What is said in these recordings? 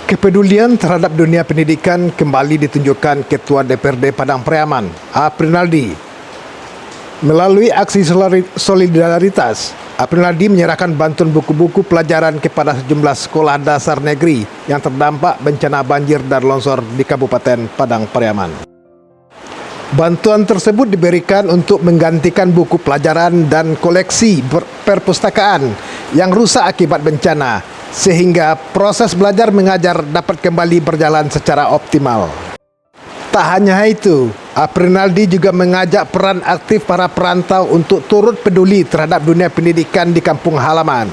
Kepedulian terhadap dunia pendidikan kembali ditunjukkan Ketua DPRD Padang Pariaman, Aprinaldi. Melalui aksi solidaritas, Aprinaldi menyerahkan bantuan buku-buku pelajaran kepada sejumlah sekolah dasar negeri yang terdampak bencana banjir dan longsor di Kabupaten Padang Pariaman. Bantuan tersebut diberikan untuk menggantikan buku pelajaran dan koleksi perpustakaan yang rusak akibat bencana, sehingga proses belajar mengajar dapat kembali berjalan secara optimal. Tak hanya itu, Aprinaldi juga mengajak peran aktif para perantau untuk turut peduli terhadap dunia pendidikan di kampung halaman.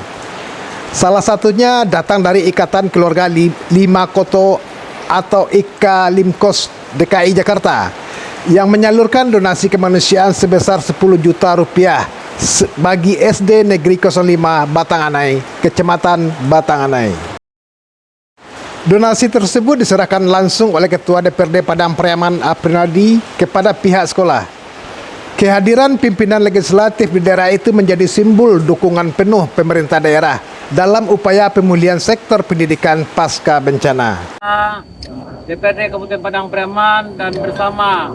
Salah satunya datang dari Ikatan Keluarga Lima Koto atau IKA Limkos DKI Jakarta yang menyalurkan donasi kemanusiaan sebesar 10 juta rupiah bagi SD Negeri 05 Batanganai, Kecamatan Batanganai. Donasi tersebut diserahkan langsung oleh Ketua DPRD Padang Pariaman Aprinaldi kepada pihak sekolah. Kehadiran pimpinan legislatif di daerah itu menjadi simbol dukungan penuh pemerintah daerah dalam upaya pemulihan sektor pendidikan pasca bencana. DPRD Kabupaten Padang Pariaman dan bersama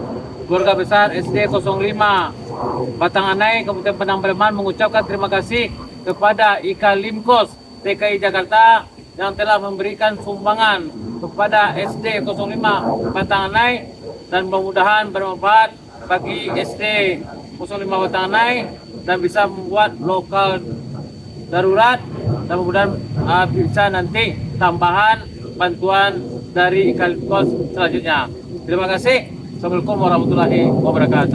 keluarga besar SD 05 Batanganai Kabupaten Padang Pariaman mengucapkan terima kasih kepada IKA Limkos DKI Jakarta yang telah memberikan sumbangan kepada SD 05 Batanganai dan mudah-mudahan bermanfaat bagi SD 05 Batanganai dan bisa membuat lokal darurat dan mudah-mudahan bisa nanti tambahan bantuan dari IKA Limkos selanjutnya. Terima kasih. Assalamualaikum warahmatullahi wabarakatuh.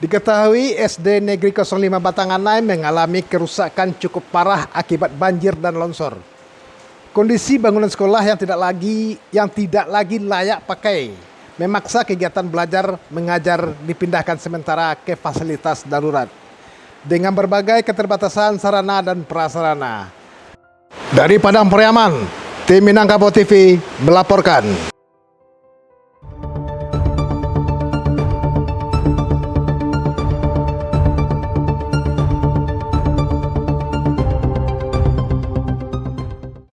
Diketahui SD Negeri 05 Batanganai mengalami kerusakan cukup parah akibat banjir dan longsor. Kondisi bangunan sekolah yang tidak lagi layak pakai memaksa kegiatan belajar mengajar dipindahkan sementara ke fasilitas darurat dengan berbagai keterbatasan sarana dan prasarana. Dari Padang Pariaman, tim Minangkabau TV melaporkan.